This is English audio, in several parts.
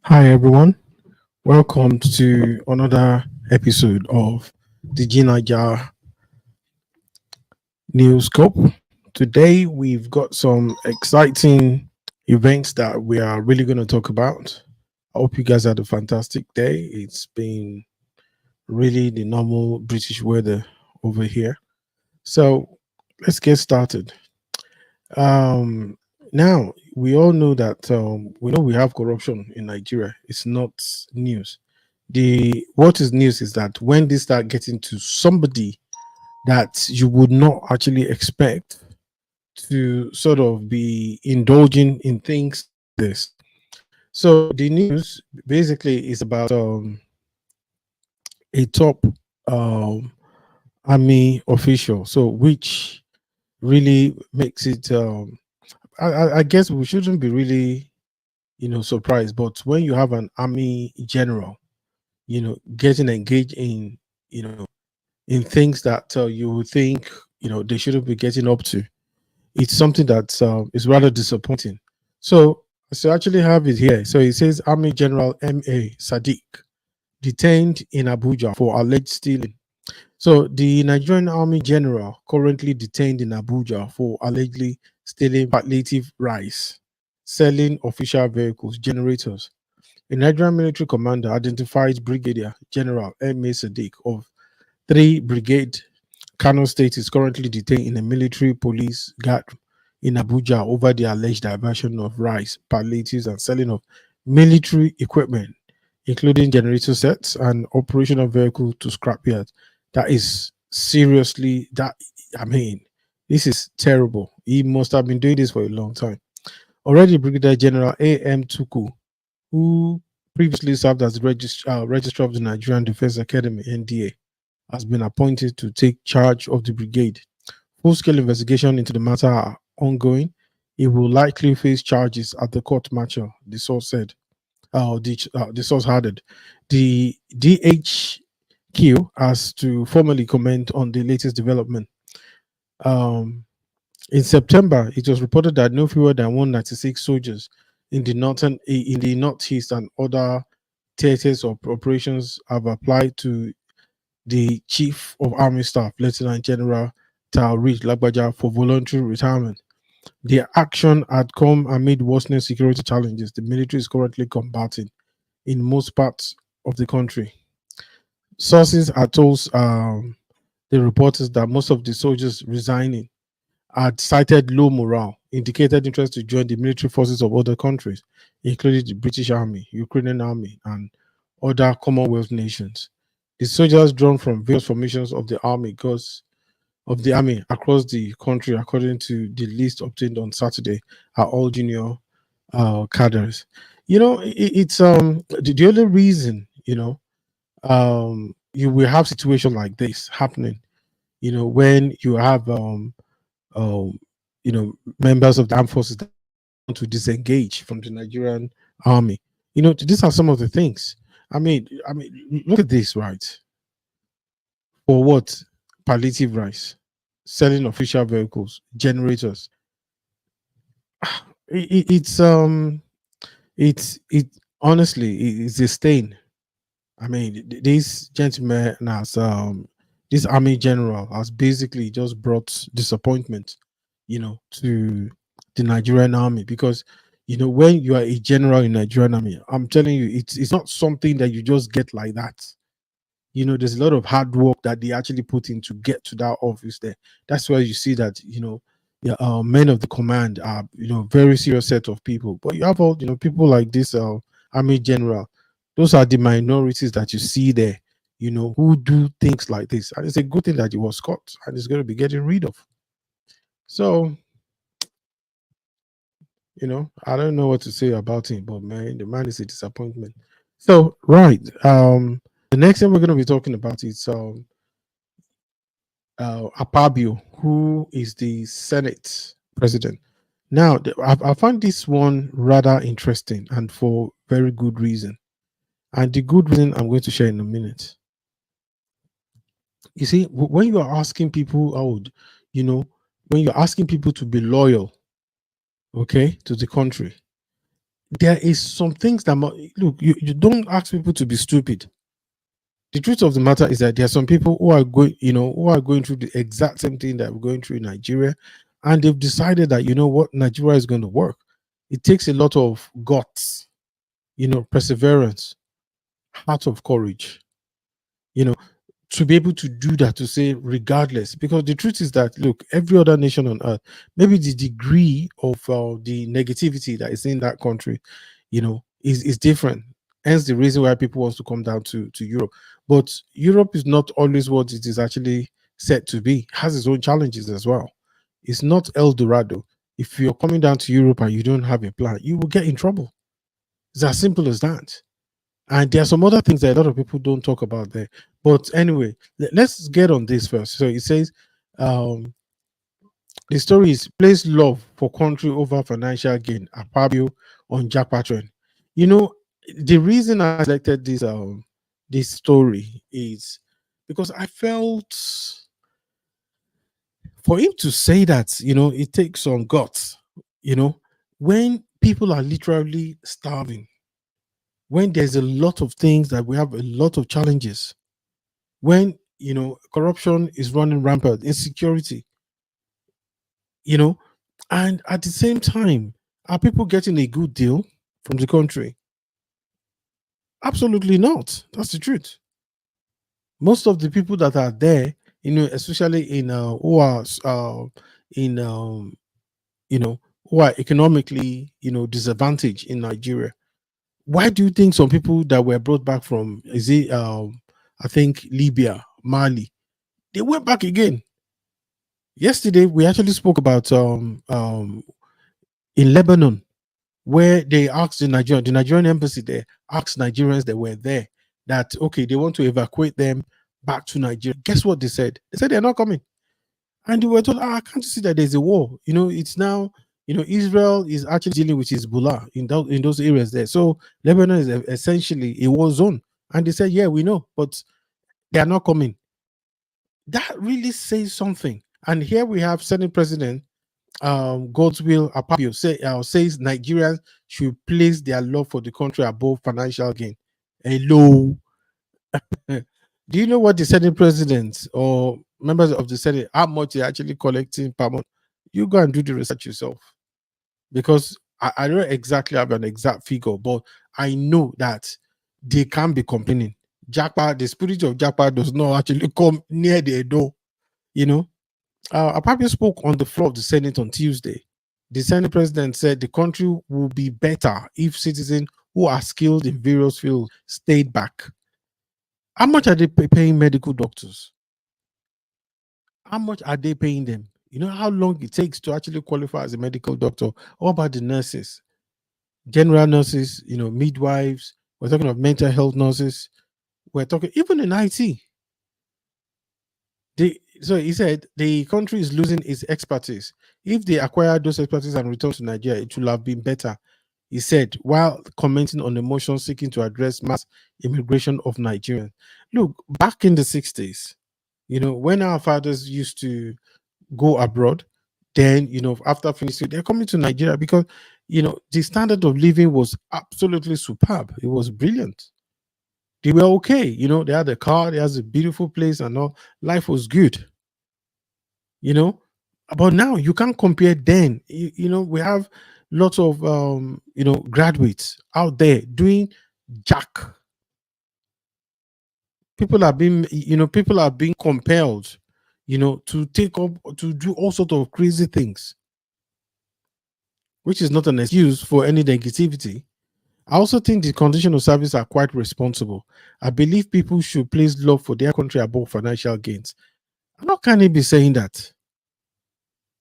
Hi everyone, welcome to another episode of the G9ijaTV NewsScope. Today we've got some exciting events that we are really going to talk about. I hope you guys had a fantastic day. It's been really the normal British weather over here. So let's get started. Um, Now we all know that we have corruption in Nigeria. It's not news. The what is news is that when they start getting to somebody that you would not actually expect to sort of be indulging in things like this. So the news basically is about a top um, army official. So which really makes it. I guess we shouldn't be really surprised, but when you have an army general, getting engaged in you know in things that you would think they shouldn't be getting up to. It's something that is rather disappointing. So I actually have it here. So it says Army General M.A. Sadiq detained in Abuja for alleged stealing. So the Nigerian Army General currently detained in Abuja for allegedly stealing palliative rice, selling official vehicles, generators. A Nigerian military commander identified Brigadier General M.A. Sadiq of 3 Brigade Kano State is currently detained in a military police guard in Abuja over the alleged diversion of rice, palliatives, and selling of military equipment, including generator sets and operational vehicles to scrapyards. That is seriously that. I mean, this is terrible. He must have been doing this for a long time. Already, Brigadier General A.M. Tuku, who previously served as the registrar of the Nigerian Defense Academy (NDA), has been appointed to take charge of the brigade. Full-scale investigation into the matter are ongoing. He will likely face charges at the court martial, the source said. The source added. The DHQ has to formally comment on the latest development. Um, in September, it was reported that no fewer than 196 soldiers in the northeast and other theaters of operations have applied to the Chief of Army Staff, Lieutenant General Taoreed Lagbaja, for voluntary retirement. The action had come amid worsening security challenges the military is currently combating in most parts of the country. Sources had told the reporters that most of the soldiers resigning had cited low morale, indicated interest to join the military forces of other countries, including the British Army, Ukrainian Army, and other Commonwealth nations. The soldiers drawn from various formations of the army across the country, according to the list obtained on Saturday, are all junior cadres. It's the only reason you will have situation like this happening. When you have um, members of the armed forces that want to disengage from the Nigerian army. These are some of the things. I mean, look at this, right? For what? Palliative rice, selling official vehicles, generators. It's it honestly it's a stain. I mean, this gentleman has this army general has basically just brought disappointment, to the Nigerian army because when you are a general in Nigerian army, I'm telling you, it's not something that you just get like that. There's a lot of hard work that they actually put in to get to that office there. That's why you see that yeah, men of the command are very serious set of people. But you have all people like this army general. Those are the minorities that you see there. Who do things like this, and it's a good thing that he was caught and it's going to be getting rid of. So I don't know what to say about him, but man, the man is a disappointment. So right, the next thing we're going to be talking about is Apabio, who is the Senate president. Now, I find this one rather interesting and for very good reason. And the good reason I'm going to share in a minute. You see, when you are asking people, you know, when you're asking people to be loyal, okay, to the country, there is some things that look, you don't ask people to be stupid. The truth of the matter is that there are some people who are going, who are going through the exact same thing that we're going through in Nigeria, and they've decided that, what, Nigeria is going to work. It takes a lot of guts, perseverance, heart of courage, you know to be able to do that, to say regardless. Because the truth is that, look, every other nation on earth, maybe the degree of the negativity that is in that country, is different. Hence the reason why people want to come down to Europe. But Europe is not always what it is actually said to be. It has its own challenges as well. It's not El Dorado. If you're coming down to Europe and you don't have a plan, you will get in trouble. It's as simple as that. And there are some other things that a lot of people don't talk about there. But anyway, let's get on this first. So it says, um, the story is place love for country over financial gain. Apabio on Jack Patron. You know, the reason I selected this story is because I felt, for him to say that, it takes some guts, you know, when people are literally starving, when there's a lot of things that we have, a lot of challenges, when corruption is running rampant, insecurity, you know and at the same time, are people getting a good deal from the country? Absolutely not. That's the truth. Most of the people that are there, especially in who are in who are economically disadvantaged in Nigeria. Why do you think some people that were brought back from, is it I think Libya, Mali, they went back again? Yesterday we actually spoke about in Lebanon, where they asked the Nigerian embassy there asked Nigerians that were there that, okay, they want to evacuate them back to Nigeria. Guess what they said? They said they're not coming. And they were told, can't you see that there's a war? It's now, Israel is actually dealing with Hezbollah in those areas there. So Lebanon is essentially a war zone. And they said, yeah, we know, but they are not coming. That really says something. And here we have Senate President God's will Apabio says Nigerians should place their love for the country above financial gain. Hello. Do you know what the Senate president or members of the Senate, how much they're actually collecting per month? You go and do the research yourself. Because I don't exactly have an exact figure, but I know that they can be complaining. The spirit of Jackpot does not actually come near their door, you know. Apapio spoke on the floor of the Senate on Tuesday. The Senate president said the country will be better if citizens who are skilled in various fields stayed back. How much are they paying medical doctors? How much are they paying them? You know how long it takes to actually qualify as a medical doctor? What about the nurses, general nurses, midwives? We're talking of mental health nurses. We're talking even in IT. So he said the country is losing its expertise. If they acquire those expertise and return to Nigeria, it will have been better, he said, while commenting on the motion seeking to address mass immigration of Nigerians. Look, back in the 60s, when our fathers used to go abroad, then, after finishing, they're coming to Nigeria because, the standard of living was absolutely superb. It was brilliant. They were okay. They had a car, they had a beautiful place and all. Life was good. But now you can't compare. Then we have lots of graduates out there doing jack. People are being compelled to take up, to do all sorts of crazy things, which is not an excuse for any negativity. I also think the condition of service are quite responsible. I believe people should place love for their country above financial gains. How can he be saying that?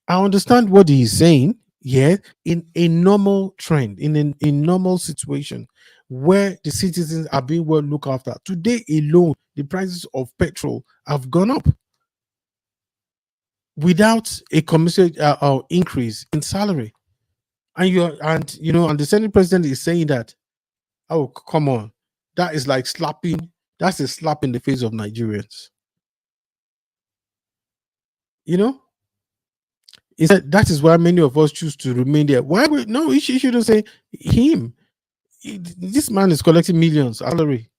I understand what he's saying. Yeah, in a normal trend, in a normal situation where the citizens are being well looked after. Today alone, the prices of petrol have gone up without a commensurate increase in salary. And the Senate president is saying that, oh, come on, that is like slapping. That's a slap in the face of Nigerians. You know, he said that is why many of us choose to remain there. Why? No, he shouldn't say him. This man is collecting millions salary,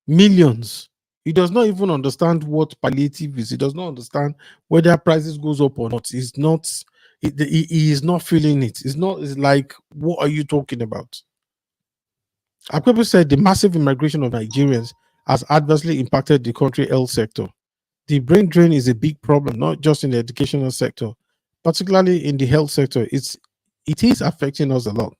millions. He does not even understand what palliative is. He does not understand whether prices goes up or not. He's not. He is not feeling it. It's not. It's like, what are you talking about? Akwebu said the massive immigration of Nigerians has adversely impacted the country health sector. The brain drain is a big problem, not just in the educational sector, particularly in the health sector. It is affecting us a lot.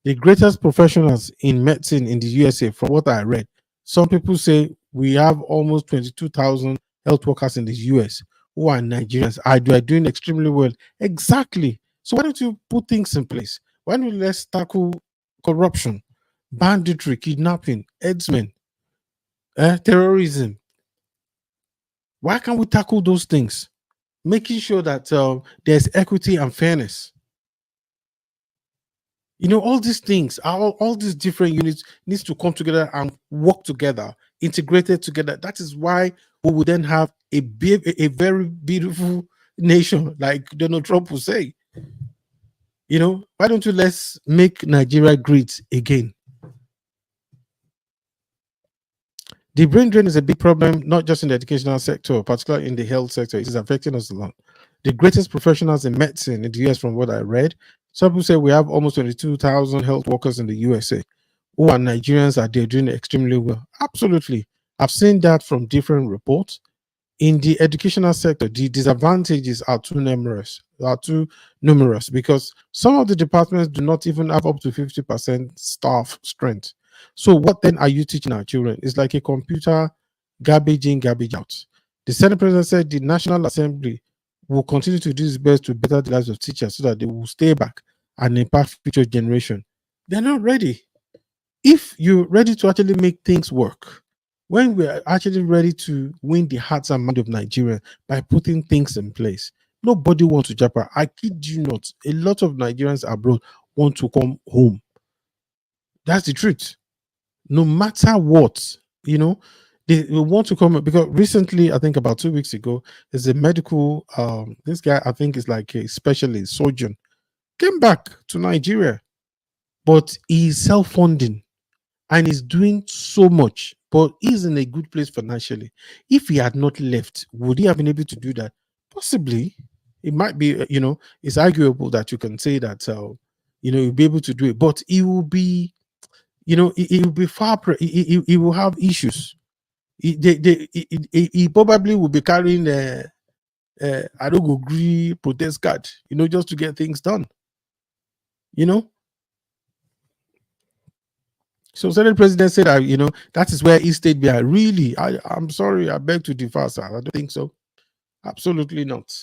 The greatest professionals in medicine in the USA, from what I read, some people say we have almost 22,000 health workers in the US who are Nigerians. They are doing extremely well. Exactly. So why don't you put things in place? Why don't you let's tackle corruption, banditry, kidnapping, herdsmen, terrorism? Why can't we tackle those things? Making sure that there's equity and fairness. All these things, all these different units needs to come together and work together, integrated together. That is why we will then have a very beautiful nation, like Donald Trump will say. Why don't you let's make Nigeria great again? The brain drain is a big problem, not just in the educational sector, particularly in the health sector. It is affecting us a lot. The greatest professionals in medicine in the US, from what I read, some people say we have almost 22,000 health workers in the USA who are Nigerians, are they doing extremely well? Absolutely. I've seen that from different reports. In the educational sector, the disadvantages are too numerous because some of the departments do not even have up to 50% staff strength. So what then are you teaching our children? It's like a computer, garbage in, garbage out. The Senate President said the National Assembly will continue to do its best to better the lives of teachers so that they will stay back and impact future generation. They're not ready. If you're ready to actually make things work, when we're actually ready to win the hearts and mind of Nigeria by putting things in place, nobody wants to Japan. I kid you not. A lot of Nigerians abroad want to come home. That's the truth. No matter what, they want to come because recently, I think about 2 weeks ago, there's a medical this guy, I think is like a specialist surgeon, came back to Nigeria, but he's self-funding and he's doing so much, but he's in a good place financially. If he had not left, would he have been able to do that? Possibly. It might be, it's arguable that you can say that, you'll be able to do it, but he will be, he will be he will have issues. He probably will be carrying I don't agree protest card, just to get things done, you know. So Senate President said that that is where he stayed behind. Really, I'm sorry, I beg to differ, sir. I don't think so. Absolutely not.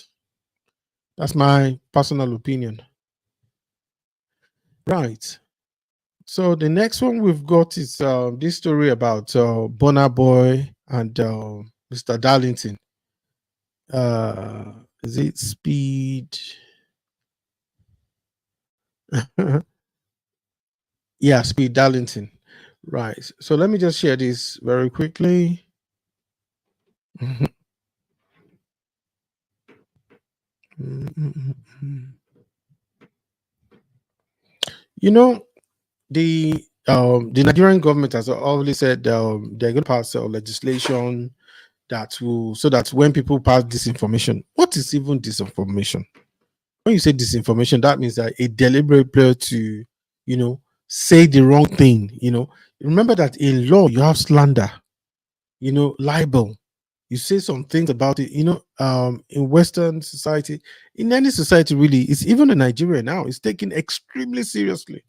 That's my personal opinion. Right. So the next one we've got is this story about Bonner Boy and Mr. Darlington. Is it Speed? Yeah, Speed Darlington. Right. So let me just share this very quickly. You know, the Nigerian government has already said they're going to pass legislation that will, so that when people pass disinformation, what is even disinformation? When you say disinformation, that means that a deliberate play to, say the wrong thing. Remember that in law you have slander, libel. You say some things about it, in Western society, in any society really, it's even in Nigeria now, it's taken extremely seriously.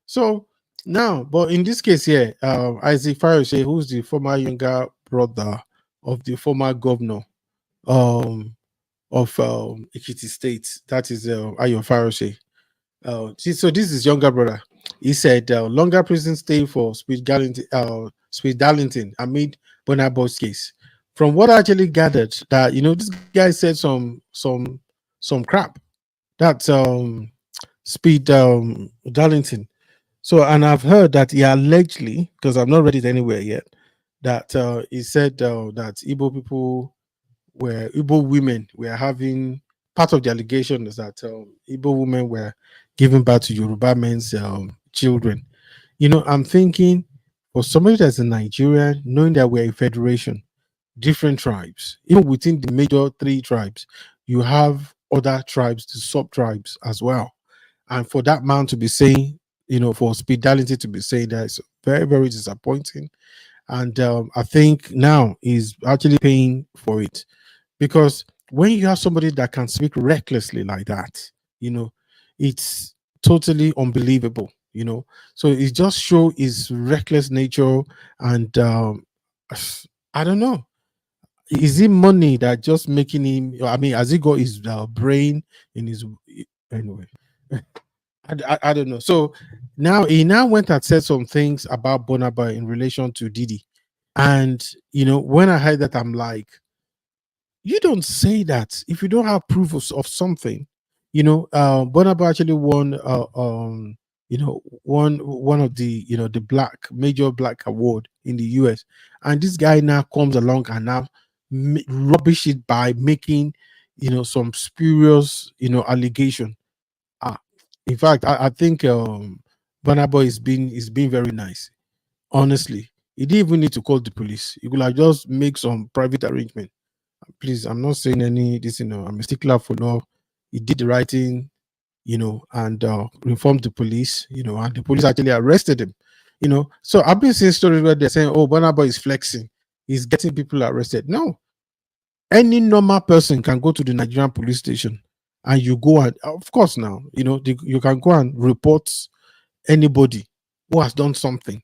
So now, but in this case here, Isaac Farage, who's the former younger brother of the former governor um, of Ekiti State, that is Ayo Farage. So this is younger brother. He said longer prison stay for Speed Darlington amid Bonabo's case. From what I actually gathered, that this guy said some crap. That Speed Darlington. So, and I've heard that he allegedly, because I've not read it anywhere yet, that he said that Igbo women were having, part of the allegation is that Igbo women were giving birth to Yoruba men's children. I'm thinking for somebody that's a Nigerian, knowing that we're a federation, different tribes, even within the major three tribes, you have other tribes, the sub tribes as well. And for that man to be saying, for Speedality to be saying that, it's very, very disappointing. And I think now he's actually paying for it, because when you have somebody that can speak recklessly like that, you know, it's totally unbelievable. So it just show his reckless nature. And I don't know, is it money that just making him? I mean, has he got his brain in his anyway? I don't know. So now he now went and said some things about Bonaba in relation to Didi, and when I heard that, I'm like, you don't say that if you don't have proof of something. Bonaba actually won one of the the black major black award in the US, and this guy now comes along and now rubbish it by making some spurious allegation. ah in fact, I think Bonaba is being very nice, honestly. He didn't even need to call the police. He could have just make some private arrangement. Please, I'm not saying any this, I'm a stickler for no. He did the right thing, and informed the police, and the police actually arrested him. So I've been seeing stories where they're saying, oh, Bonaba is flexing, he's getting people arrested. No, any normal person can go to the Nigerian police station, and you go, and of course now, you can go and report anybody who has done something,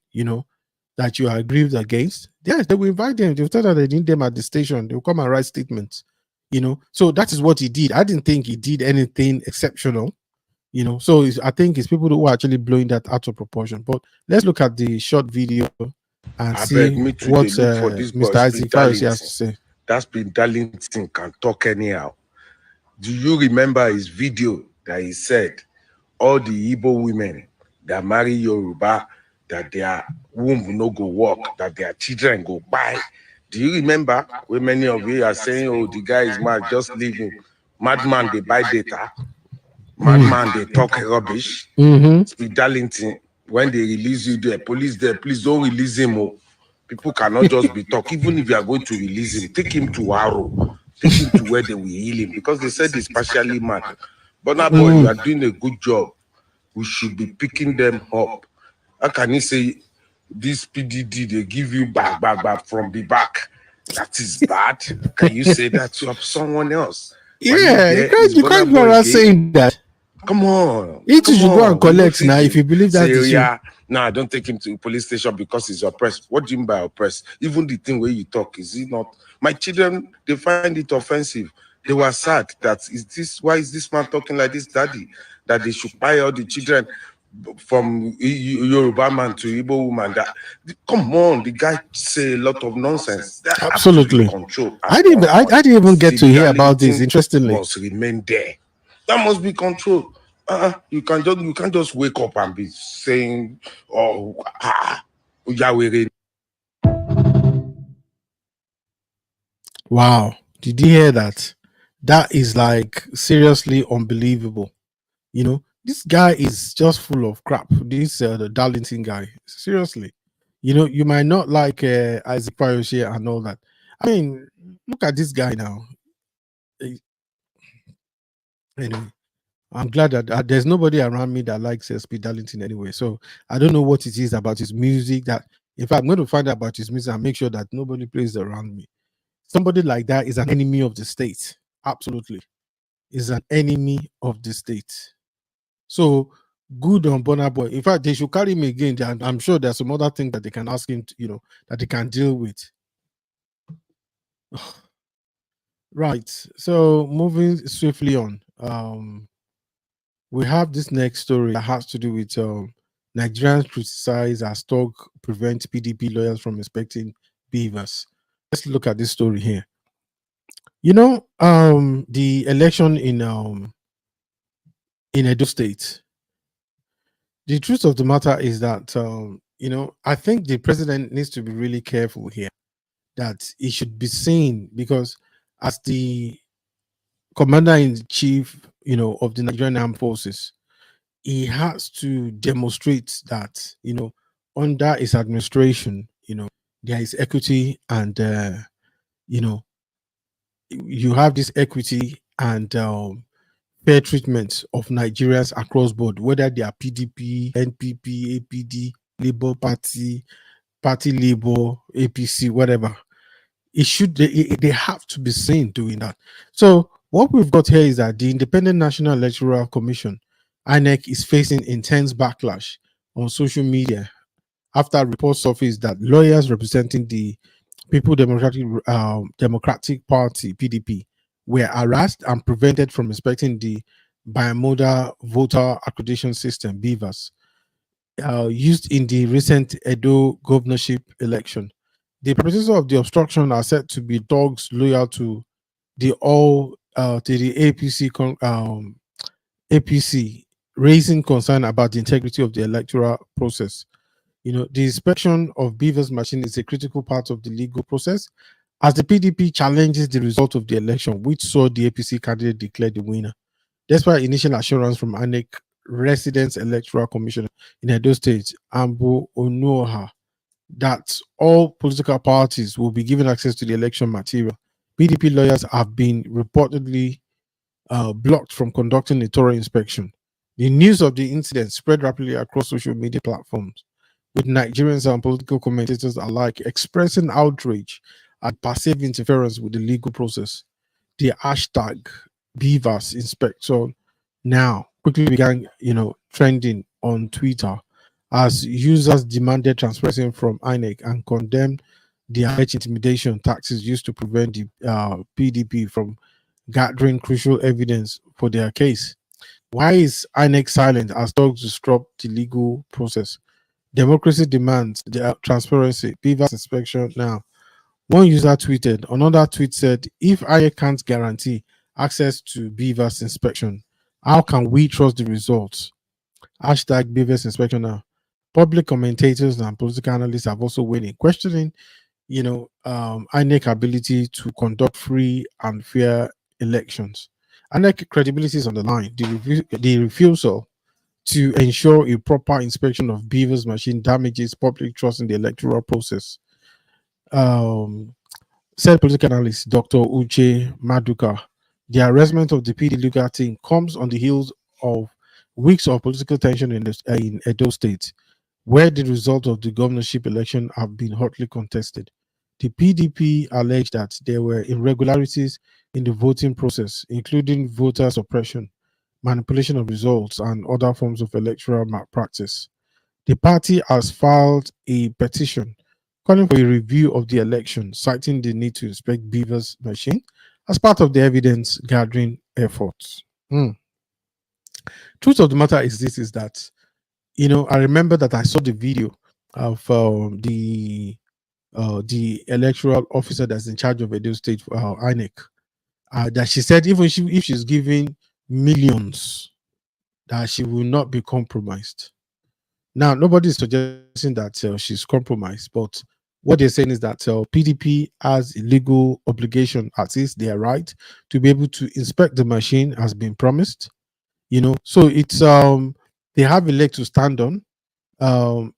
that you are aggrieved against. Yes, they will invite them. They'll tell that they need them at the station. They'll come and write statements. So that is what he did. I didn't think he did anything exceptional. So I think it's people who are actually blowing that out of proportion. But let's look at the short video and I see beg me to what they look for this boy Mr. Isaac Speed Fayosi has to Darlington. say. That Speed Darlington can talk anyhow. Do you remember his video that he said all the Igbo women that marry Yoruba, that their womb no go work, that their children go buy? Do you remember when many of you are saying, oh, the guy is mad, just leave him? Madman, they buy data. Madman, they talk rubbish. Mm-hmm. Speed Darlington, when they release you there, police there, please don't release him. Oh. People cannot just be talk. Even if you are going to release him, take him to Waro. Take him to where they will heal him, because they said he's partially mad. But now, boy, you are doing a good job. We should be picking them up. How can you say this PDD, they give you back from the back? That is bad. Can you say that to someone else? Were you Yeah, you there? can't Is you can't Burna go Boy around gay? saying that. Come on, It come should go and on. We know collect now if thinking. you believe Say, that is true. yeah, nah, don't take him to the police station because he's oppressed. What do you mean by oppressed? Even the thing where you talk, is it not? My children, they find it offensive. They were sad that why is this man talking like this, daddy? That they should buy all the children from Yoruba man to Igbo woman. Come on, the guy say a lot of nonsense. That have to be Absolutely. controlled I at didn't all even, I, costs. I didn't even get to Speed hear about this, Darlington interestingly. must remain there. That must be controlled. You can't just wake up and be saying, oh, Yahweh. Wow. Did you hear that? That is like seriously unbelievable. This guy is just full of crap. This the Darlington guy. Seriously. You might not like Isaac Fayoshi and all that. I mean, look at this guy now. Eh, Anyway, I'm glad that there's nobody around me that likes Speed Darlington anyway. So I don't know what it is about his music that, in fact, I'm going to find out about his music and make sure that nobody plays around me. Somebody like that is an enemy of the state. Absolutely. Is an enemy of the state. So good on Burna Boy. In fact, they should carry him again. I'm sure there's some other thing that they can ask him to, that they can deal with. Right. So moving swiftly on. We have this next story that has to do with Nigerians criticize as talk prevent PDP lawyers from expecting beavers. Let's look at this story here. The election in Edo State. The truth of the matter is that I think the president needs to be really careful here. That he should be seen, because as the commander in chief, of the Nigerian Armed Forces, he has to demonstrate that under its administration, there is equity and you know you have this equity and fair treatment of Nigerians across board, whether they are PDP, NPP, APD, Labour Party, Party Labour, APC, whatever. They have to be seen doing that. So what we've got here is that the Independent National Electoral Commission, INEC, is facing intense backlash on social media after reports surfaced that lawyers representing the Democratic Party (PDP) were harassed and prevented from inspecting the bimodal voter accreditation system (BVAS) used in the recent Edo governorship election. The perpetrators of the obstruction are said to be dogs loyal to the APC, raising concern about the integrity of the electoral process. The inspection of Beaver's machine is a critical part of the legal process as the PDP challenges the result of the election, which saw the APC candidate declared the winner. Despite initial assurance from INEC Residence Electoral Commissioner in Edo State, Ambo Onuoha, that all political parties will be given access to the election material, PDP lawyers have been reportedly blocked from conducting a thorough inspection. The news of the incident spread rapidly across social media platforms, with Nigerians and political commentators alike expressing outrage at perceived interference with the legal process. The hashtag Beavers Inspector now quickly began, trending on Twitter as users demanded transparency from INEC and condemned the alleged intimidation tactics used to prevent the PDP from gathering crucial evidence for their case. Why is INEC silent as talks disrupt the legal process? Democracy demands the transparency. Beavers inspection now. One user tweeted, another tweet said, if INEC can't guarantee access to Beavers inspection, how can we trust the results? Hashtag Beavers inspection now. Public commentators and political analysts have also weighed in, questioning, INEC ability to conduct free and fair elections. INEC credibility is on the line. The refusal to ensure a proper inspection of Beaver's machine damages public trust in the electoral process. Um, Said political analyst Dr. Uche Maduka, the arrestment of the PD legal team comes on the heels of weeks of political tension in Edo State, where the result of the governorship election have been hotly contested. The PDP alleged that there were irregularities in the voting process, including voter suppression, manipulation of results, and other forms of electoral malpractice. The party has filed a petition calling for a review of the election, citing the need to inspect Beaver's machine as part of the evidence gathering efforts. Hmm. Truth of the matter is this: is that I remember that I saw the video of the electoral officer that's in charge of Edo State INEC, that she said even if she's giving millions, that she will not be compromised. Now, nobody is suggesting that she's compromised, but what they're saying is that PDP has a legal obligation, at least their right, to be able to inspect the machine as been promised. So it's they have a leg to stand on.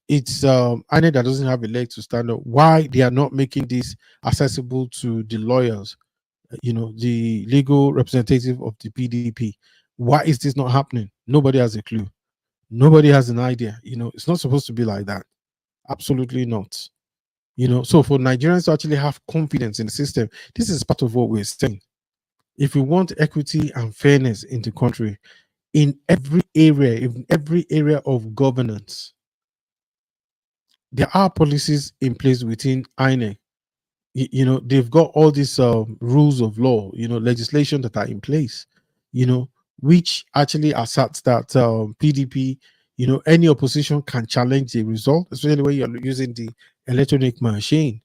It's INEC that doesn't have a leg to stand on. Why they are not making this accessible to the lawyers, the legal representative of the PDP? Why is this not happening? Nobody has a clue. Nobody has an idea. It's not supposed to be like that. Absolutely not. So for Nigerians to actually have confidence in the system, this is part of what we're saying. If we want equity and fairness in the country, in every area of governance, there are policies in place within INEC. They've got all these rules of law, legislation that are in place, which actually asserts that PDP, any opposition can challenge the result, especially when you're using the electronic machine.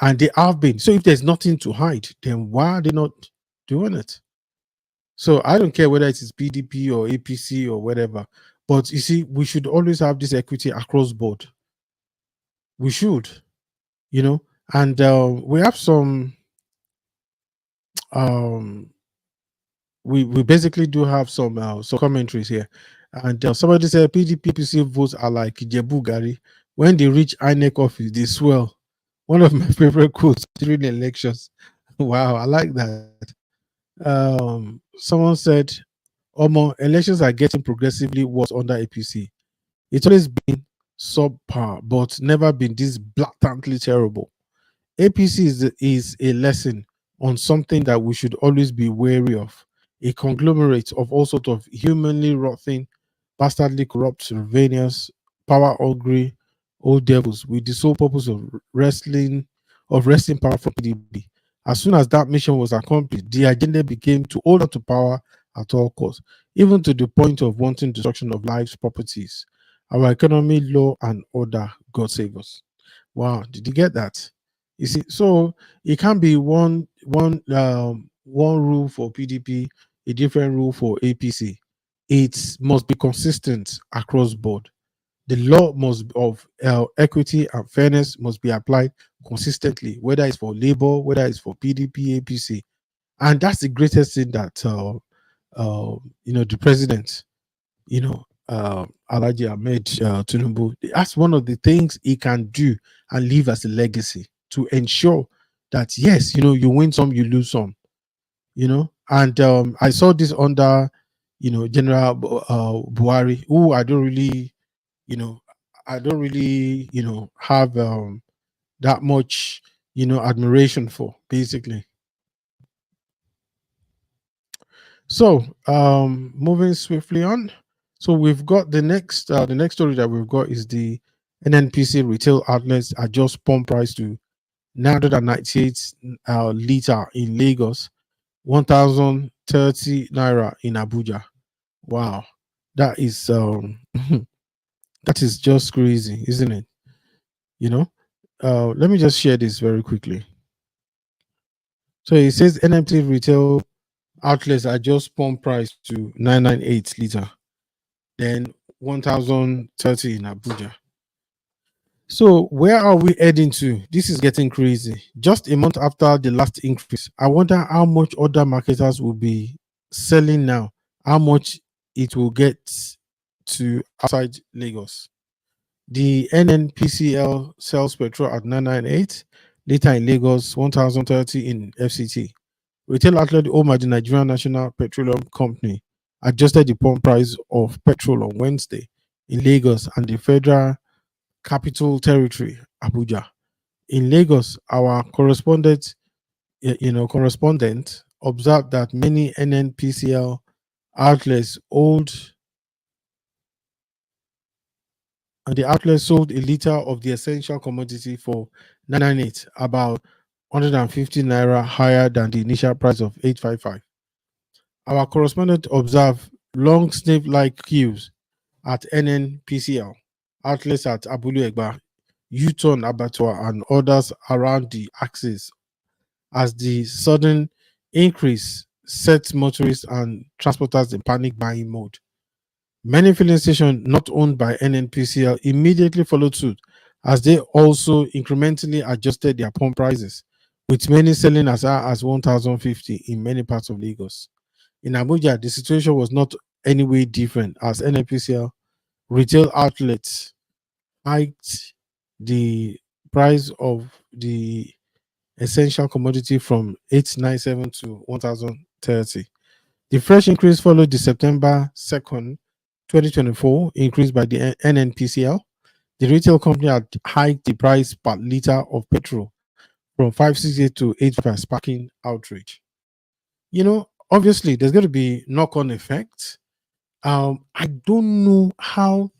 And they have been. So if there's nothing to hide, then why are they not doing it? So I don't care whether it is PDP or APC or whatever. But you see, we should always have this equity across board. We should, and we have um we basically do have some commentaries here. And somebody said PDP APC votes are like Jebu Gari, When they reach INEC office, they swell. One of my favorite quotes during the elections. Wow, I like that. Someone said, Omo, elections are getting progressively worse under APC. It's always been subpar, but never been this blatantly terrible. APC is a lesson on something that we should always be wary of. A conglomerate of all sorts of humanly rotten, bastardly corrupt, ravenous, power hungry old devils with the sole purpose of wresting power from PDP. As soon as that mission was accomplished, the agenda became to hold on to power at all costs, even to the point of wanting destruction of lives, properties, our economy, law, and order. God save us. Wow, did you get that? You see, so it can't be one rule for PDP, a different rule for APC. It must be consistent across board. The law must of equity and fairness must be applied consistently, whether it's for Labour, whether it's for PDP, APC, and that's the greatest thing that the president, Alhaji Ahmed Tinubu, that's one of the things he can do and leave as a legacy to ensure that yes, you win some, you lose some, and I saw this under General Buhari, who you know I don't really have that much admiration for, basically. So moving swiftly on, so we've got the next story that we've got is the NNPC retail outlets adjust pump price to 998 liter in Lagos, 1030 naira in Abuja. Wow, that is that is just crazy, isn't it? You know, let me just share this very quickly. So it says NMT retail outlets adjust pump price to 998 liter, then 1030 in Abuja. So where are we heading to? This is getting crazy. Just a month after the last increase, I wonder how much other marketers will be selling now, how much it will get to outside Lagos. The NNPCL sells petrol at 998, later in Lagos 1030 in FCT. Retail outlet owned by the Nigerian National Petroleum Company adjusted the pump price of petrol on Wednesday in Lagos and the Federal Capital Territory, Abuja. In Lagos, our correspondent observed that many NNPCL outlets old and the outlet sold a liter of the essential commodity for 998, about 150 naira higher than the initial price of 855. Our correspondent observed long snake-like queues at NNPCL outlets at Abulu Egba, U-Turn Abattoir, and others around the axis as the sudden increase set motorists and transporters in panic buying mode. Many filling stations not owned by NNPCL immediately followed suit as they also incrementally adjusted their pump prices, with many selling as high as 1,050 in many parts of Lagos. In Abuja, the situation was not any way different as NNPCL retail outlets hiked the price of the essential commodity from 897 to 1030. The fresh increase followed the September 2nd, 2024 increase by the NNPCL. The retail company had hiked the price per liter of petrol from 568 to 85, sparking outrage. Obviously, there's going to be knock-on effects. I don't know how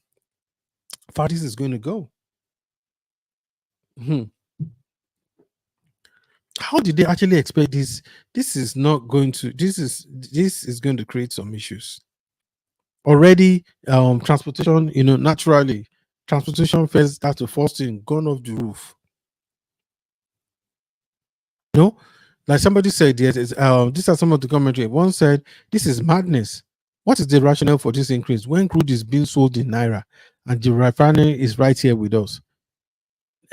far this is going to go. Hmm. How did they actually expect this? This is not going to. This is going to create some issues. Already, transportation. Naturally, transportation fares start to first thing gone off the roof. You know, like somebody said, yes, these are some of the commentary. One said, "This is madness. What is the rationale for this increase when crude is being sold in naira and the refinery is right here with us?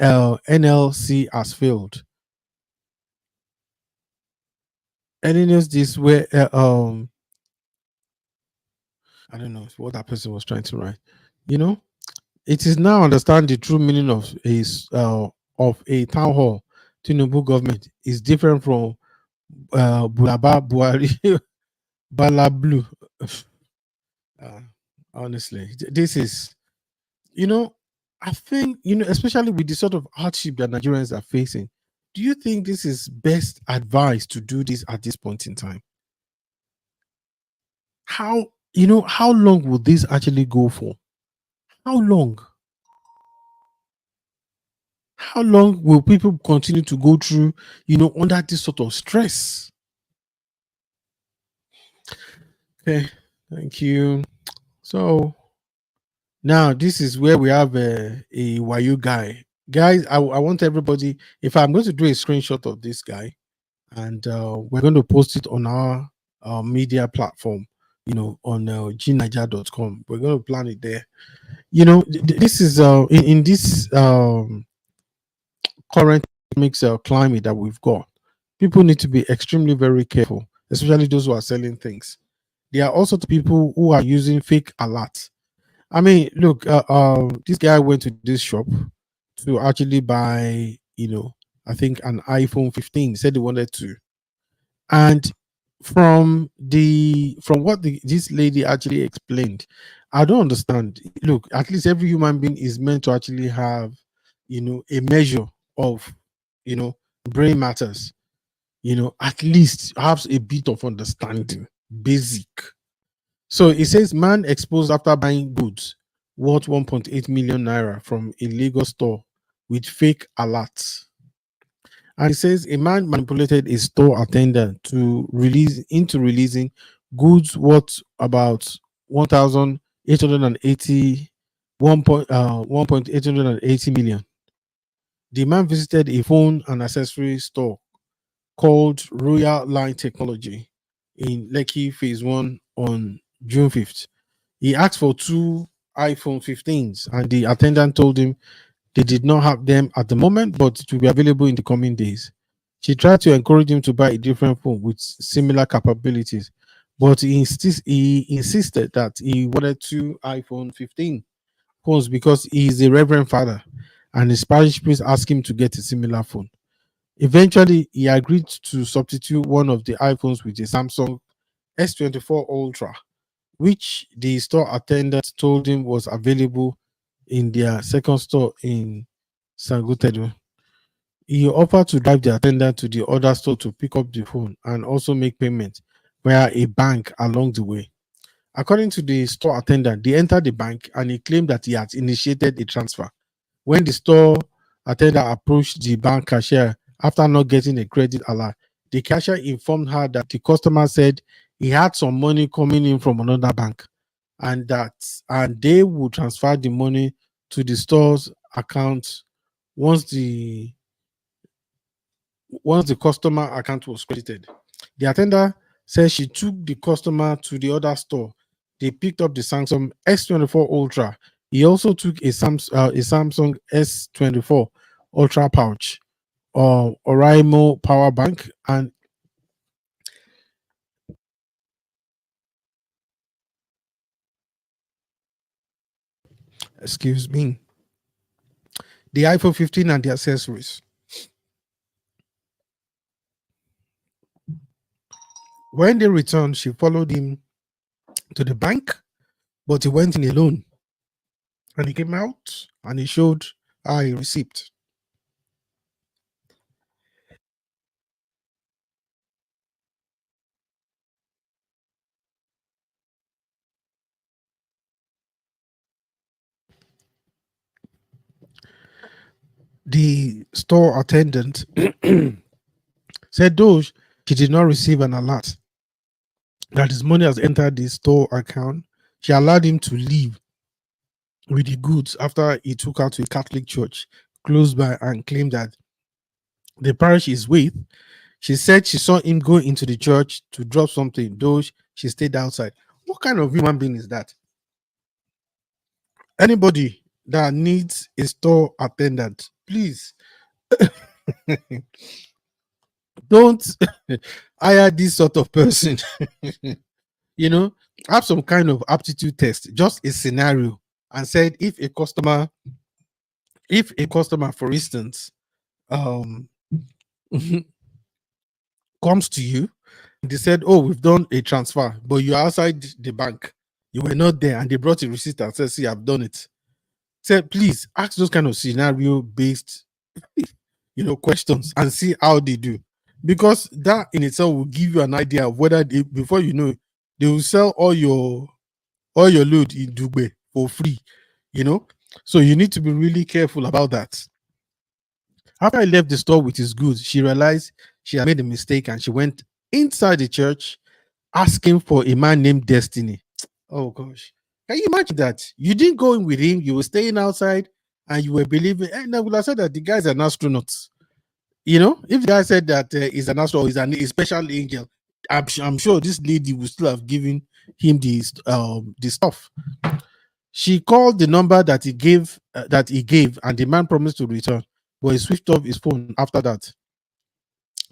NLC has failed." Any news this way? I don't know what that person was trying to write. You know, It is now understand the true meaning of a town hall. Tinubu government is different from Bulaba Buhari Bala Blue. Uh, honestly, this is, you know, I think, especially with the sort of hardship that Nigerians are facing, do you think this is best advice to do this at this point in time? How long will this actually go for? How long? How long will people continue to go through, under this sort of stress? Okay, thank you. So now this is where we have a Wayu guy. Guys, I want everybody, if I'm going to do a screenshot of this guy, and we're going to post it on our media platform, on G9ijaTV. We're going to plan it there. This is in this current economic climate that we've got, people need to be extremely very careful, especially those who are selling things. There are also people who are using fake alerts. I mean, look, this guy went to this shop to actually buy, I think an iPhone 15. Said he wanted to, and from what this lady actually explained, I don't understand. Look, at least every human being is meant to actually have, a measure of, you know, brain matters. At least have a bit of understanding, basic. So it says man exposed after buying goods worth 1.8 million naira from a Lagos store with fake alerts. And it says a man manipulated a store attendant to releasing goods worth about 1,880 1.880 million. The man visited a phone and accessory store called Royal Line Technology in Lekki Phase 1 on June 5th. He asked for two iPhone 15s, and the attendant told him they did not have them at the moment, but it will be available in the coming days. She tried to encourage him to buy a different phone with similar capabilities, but he insisted that he wanted two iPhone 15 phones because he is a reverend father and his parish priest asked him to get a similar phone. Eventually, he agreed to substitute one of the iPhones with a Samsung S24 Ultra, which the store attendant told him was available in their second store in Sangotedo. He offered to drive the attendant to the other store to pick up the phone and also make payment via a bank along the way. According to the store attendant, they entered the bank and he claimed that he had initiated a transfer. When the store attendant approached the bank cashier after not getting a credit alert, the cashier informed her that the customer said he had some money coming in from another bank and they would transfer the money to the store's account once the customer account was credited. The attendant said she took the customer to the other store. They picked up the Samsung S24 Ultra. He also took a Samsung S24 Ultra pouch or Oraimo power bank and excuse me, the iPhone 15 and the accessories. When they returned, she followed him to the bank, but he went in alone. And he came out and he showed her a receipt. The store attendant said though she did not receive an alert that his money has entered the store account, she allowed him to leave with the goods after he took her to a Catholic church close by and claimed that the parish is with. She said she saw him go into the church to drop something, though she stayed outside. What kind of human being is that? Anybody that needs a store attendant, please don't hire this sort of person. you know, have some kind of aptitude test, just a scenario. and said if a customer, for instance, um comes to you, they said, "Oh, we've done a transfer, but you're outside the bank. You were not there," and they brought a receipt and said, "See, I've done it." Said, please ask those kind of scenario-based, questions and see how they do, because that in itself will give you an idea of whether before you know it, they will sell all your load in Dubai for free. You know, so you need to be really careful about that. After I left the store with his goods, she realized she had made a mistake and she went inside the church asking for a man named Destiny. Oh gosh. Can you imagine that? You didn't go in with him, you were staying outside and you were believing. And I would have said that the guy's an astronaut. If the guy said that he's an astronaut, he's a special angel, I'm sure this lady would still have given him the stuff. She called the number that he gave, and the man promised to return, but he switched off his phone after that.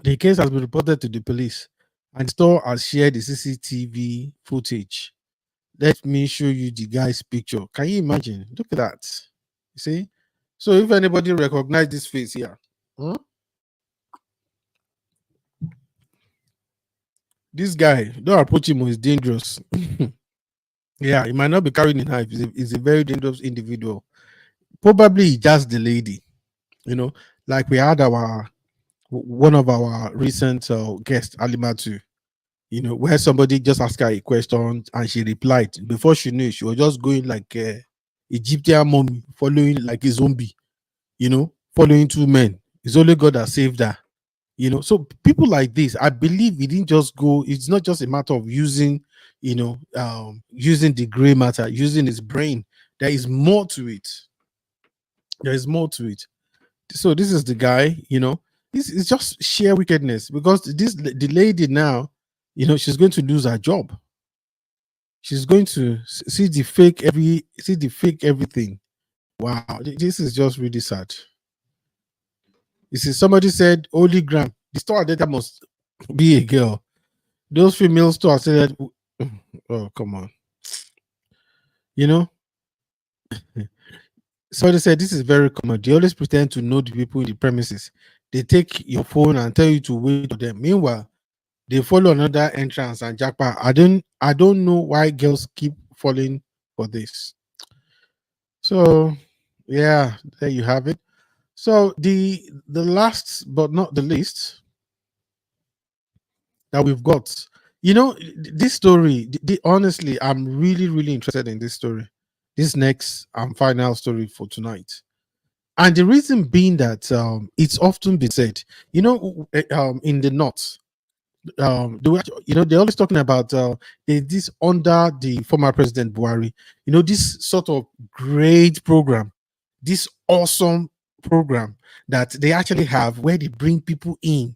The case has been reported to the police, and the store has shared the CCTV footage. Let me show you the guy's picture. Can you imagine? Look at that. You see? So if anybody recognize this face here, hmm, this guy, don't approach him, he's dangerous. Yeah, he might not be carrying a knife. He's a very dangerous individual. Probably he just the lady, like we had one of our recent guests, Alimatu, where somebody just asked her a question and she replied. Before she knew it, she was just going like Egyptian mummy, following like a zombie, following two men. It's only God that saved her. So people like this, I believe it didn't just go, it's not just a matter of using the gray matter, using his brain. There is more to it. There is more to it. So this is the guy, this is just sheer wickedness, because the lady now, she's going to lose her job. She's going to see the fake everything. Wow, this is just really sad. You see, somebody said Holy Gram, the store data must be a girl. Those female stores said, oh, come on. You know, somebody said this is very common. They always pretend to know the people in the premises. They take your phone and tell you to wait for them. Meanwhile, they follow another entrance and jackpot. I don't know why girls keep falling for this. So yeah, there you have it. So the last but not the least that we've got, this story. Honestly, I'm really really interested in this story. This next and final story for tonight. And the reason being that it's often been said, in the north, they're always talking about this under the former president Buhari, this sort of great program, this awesome program that they actually have, where they bring people in.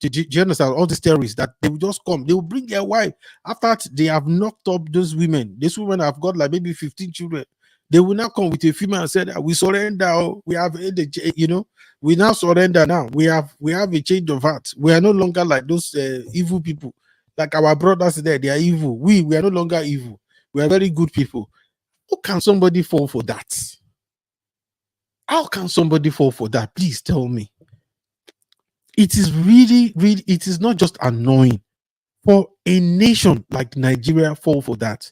Do you understand? All these terrorists that they will just come, they will bring their wife after they have knocked up those women. These women have got like maybe 15 children. They will now come with a female and say that we surrender. We have, we now surrender. Now we have a change of heart. We are no longer like those evil people, like our brothers there. They are evil. We are no longer evil. We are very good people. How can somebody fall for that? How can somebody fall for that? Please tell me. It is really, really, it is not just annoying for a nation like Nigeria fall for that.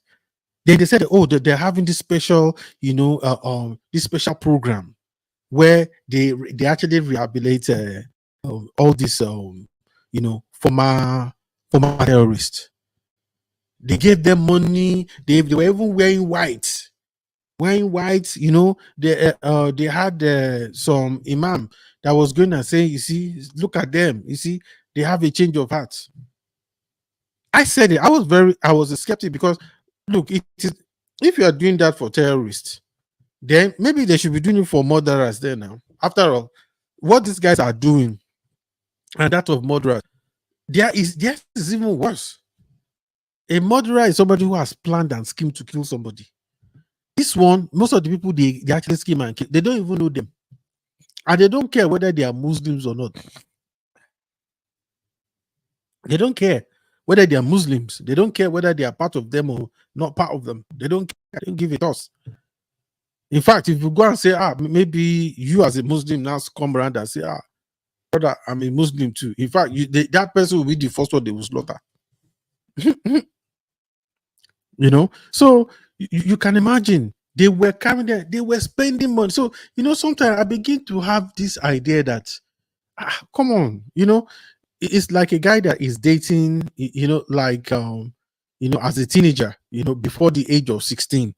Then they said, oh, they're having this special, this special program where they actually rehabilitate all these, former terrorists. They gave them money. They were even wearing white. They had some imam that was going to say, you see, look at them. You see, they have a change of heart. I said it. I was a skeptic, because look, if you are doing that for terrorists, then maybe they should be doing it for murderers there now. After all, what these guys are doing and that of murderers, there is even worse. A murderer is somebody who has planned and schemed to kill somebody. This one, most of the people they actually scheme and kill, they don't even know them. And they don't care whether they are Muslims or not. They don't care whether they are Muslims. They don't care whether they are part of them or not part of them. They don't care. They don't give a toss. In fact, if you go and say, maybe you as a Muslim now come around and say, brother, I'm a Muslim too. In fact, that person will be the first one they will slaughter. So you can imagine they were carrying they were spending money. So sometimes I begin to have this idea that come on, it's like a guy that is dating, like as a teenager, before the age of 16,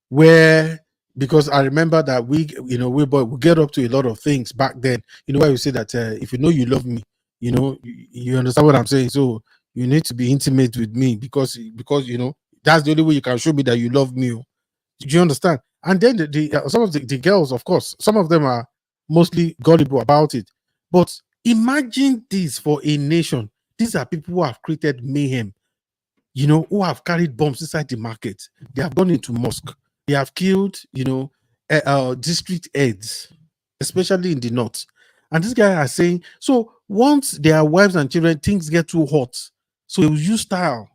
where because I remember that we get up to a lot of things back then, where you say that if you know you love me, you understand what I'm saying. So you need to be intimate with me because that's the only way you can show me that you love me. Do you understand? And then some of the girls, of course, some of them are mostly gullible about it. But imagine this for a nation. These are people who have created mayhem, who have carried bombs inside the market. They have gone into mosque. They have killed, district heads, especially in the north. And this guy are saying, so once their wives and children, things get too hot, so they will use style.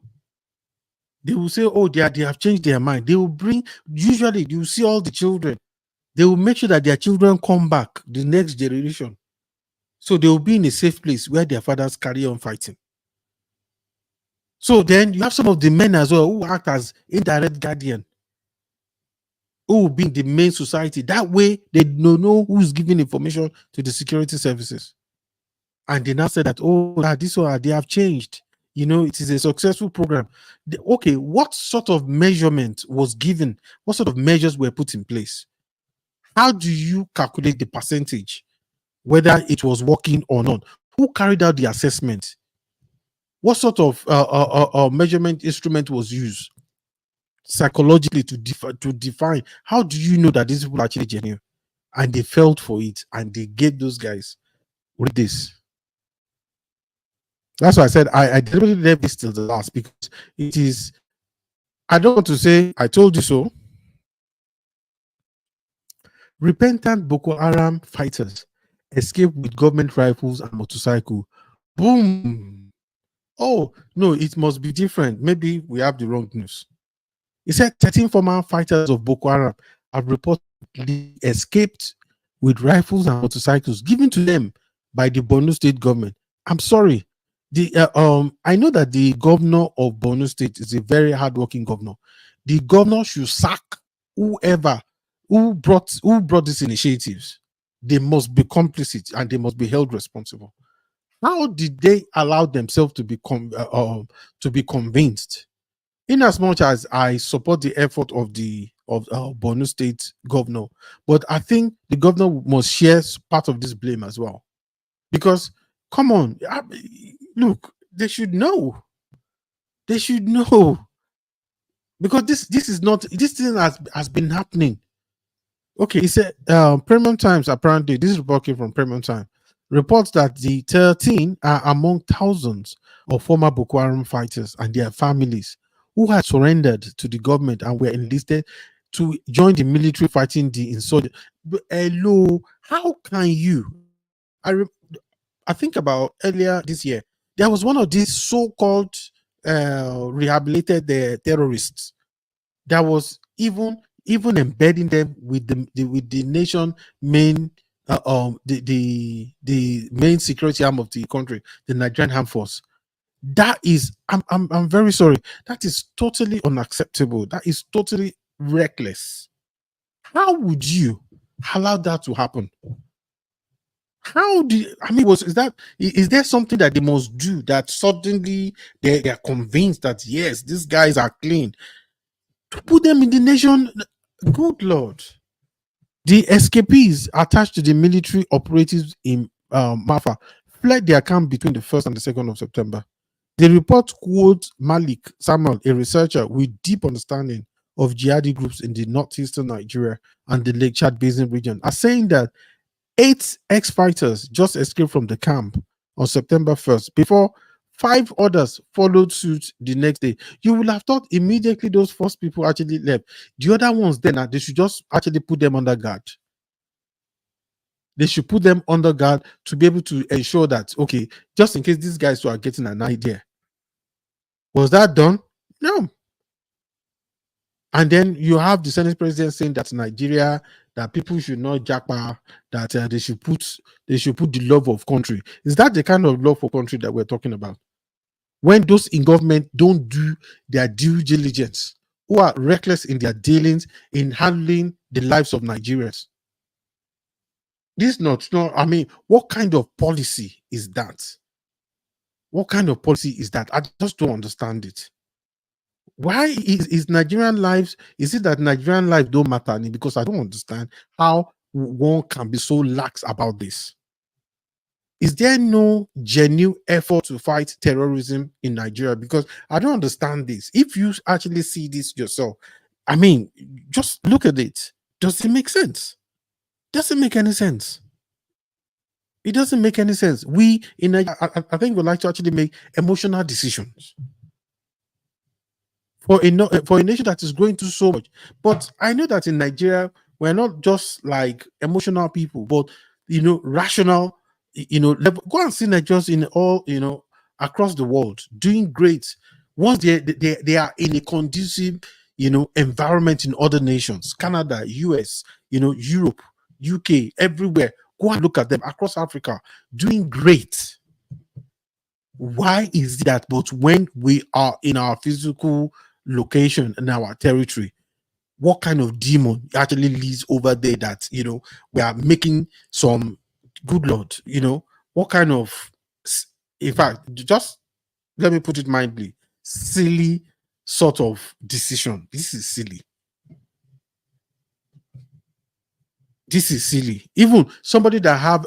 They will say, oh, they have changed their mind. They will bring, usually you see all the children. They will make sure that their children come back, the next generation. So they will be in a safe place where their fathers carry on fighting. So then you have some of the men as well who act as indirect guardian, who will be in the main society. That way they don't know who's giving information to the security services. And they now say that, this one, they have changed. It is a successful program. Okay, what sort of measurement was given? What sort of measures were put in place? How do you calculate the percentage, whether it was working or not? Who carried out the assessment? What sort of measurement instrument was used psychologically to define? How do you know that these people are actually genuine? And they felt for it, and they gave those guys, read this. That's why I said I deliberately left this till the last, because it is, I don't want to say I told you so. Repentant Boko Haram fighters escape with government rifles and motorcycle. Boom. Oh, no, it must be different. Maybe we have the wrong news. He said 13 former fighters of Boko Haram have reportedly escaped with rifles and motorcycles given to them by the Borno State government. I'm sorry. I know that the governor of Borno State is a very hardworking governor. The governor should sack whoever who brought these initiatives. They must be complicit and they must be held responsible. How did they allow themselves to be convinced? In as much as I support the effort of Borno State governor, but I think the governor must share part of this blame as well. Because, come on, look, they should know. They should know. Because this is not, this thing has been happening. Okay, he said, Premium Times, apparently, this report came from Premium Times, reports that the 13 are among thousands of former Boko Haram fighters and their families who had surrendered to the government and were enlisted to join the military fighting the insurgent. Hello, how can you? I think about earlier this year, there was one of these so-called rehabilitated terrorists that was even embedding them with the nation main the main security arm of the country, the Nigerian Armed Force. That is, I'm very sorry. That is totally unacceptable. That is totally reckless. How would you allow that to happen? How do you, I mean, is there something that they must do that suddenly they are convinced that yes, these guys are clean, to put them in the nation? Good Lord. The escapees attached to the military operatives in Mafa fled their camp between the 1st and the 2nd of September. The report quotes Malik Samuel, a researcher with deep understanding of jihadi groups in the northeastern Nigeria and the Lake Chad Basin region, as saying that 8 ex-fighters just escaped from the camp on September 1st before 5 others followed suit the next day. You would have thought immediately those first people actually left. The other ones then, they should just actually put them under guard. They should put them under guard to be able to ensure that, okay, just in case these guys are getting an idea. Was that done? No. And then you have the Senate president saying that Nigeria, that people should not japa, that they should put the love of country. Is that the kind of love for country that we're talking about? When those in government don't do their due diligence, who are reckless in their dealings in handling the lives of Nigerians. This not, I mean, what kind of policy is that? What kind of policy is that? I just don't understand it. Why is Nigerian lives, is it that Nigerian life don't matter? Because I don't understand how one can be so lax about this. Is there no genuine effort to fight terrorism in Nigeria? Because I don't understand this. If you actually see this yourself, I mean, just look at it. Does it make sense? Doesn't make any sense. It doesn't make any sense. We in Nigeria, I think we like to actually make emotional decisions for a nation that is going through so much. But I know that in Nigeria, we're not just like emotional people, but rational. Go and see Nigerians in all across the world doing great. Once they are in a conducive environment in other nations, Canada, US, Europe, UK, everywhere. Go and look at them across Africa doing great. Why is that? But when we are in our physical location in our territory, what kind of demon actually lives over there that we are making some good lord? What kind of, in fact, just let me put it mildly, silly sort of decision. This is silly. This is silly. Even somebody that have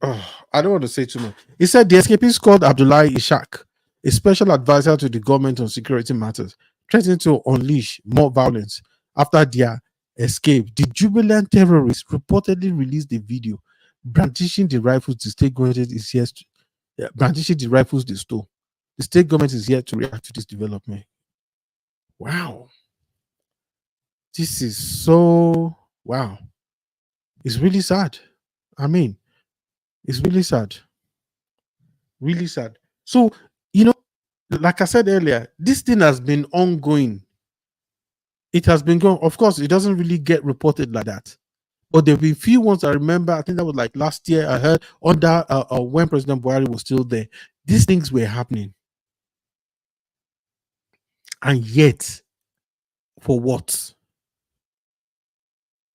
I don't want to say too much. He said the escapees called Abdullahi Ishaq, a special advisor to the government on security matters, threatening to unleash more violence after their escape. The jubilant terrorists reportedly released a video brandishing the rifles the state government is yet to, brandishing the rifles they stole. The state government is yet to react to this development. Wow. This is so wow. It's really sad. I mean, it's really sad. Really sad. So, like I said earlier, this thing has been ongoing. It has been going. Of course, it doesn't really get reported like that. But there have been few ones I remember. I think that was like last year. I heard under when President Buhari was still there, these things were happening. And yet, for what?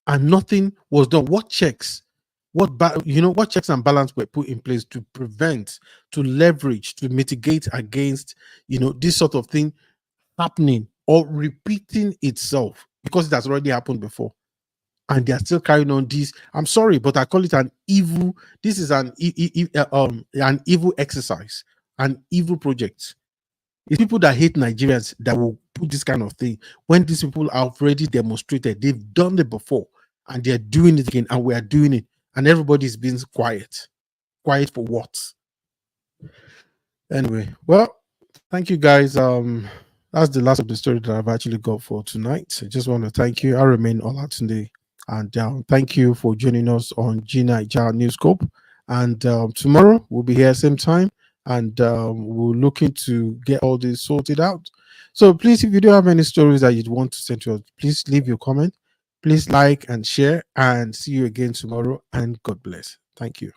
And nothing was done. What checks? What checks and balance were put in place to prevent, to leverage, to mitigate against this sort of thing happening or repeating itself, because it has already happened before and they are still carrying on this. I'm sorry, but I call it an evil. This is an evil exercise, an evil project. It's people that hate Nigerians that will put this kind of thing when these people have already demonstrated they've done it before and they're doing it again, and we are doing it, and everybody's being quiet. Quiet for what? Anyway, well, thank you guys. That's the last of the story that I've actually got for tonight. I just want to thank you. I remain Olatunde, and thank you for joining us on G9ijaTV NewsScope. And tomorrow we'll be here same time, and we're looking to get all this sorted out. So please, if you do have any stories that you'd want to send to us, please leave your comment. Please like and share, and see you again tomorrow. And God bless. Thank you.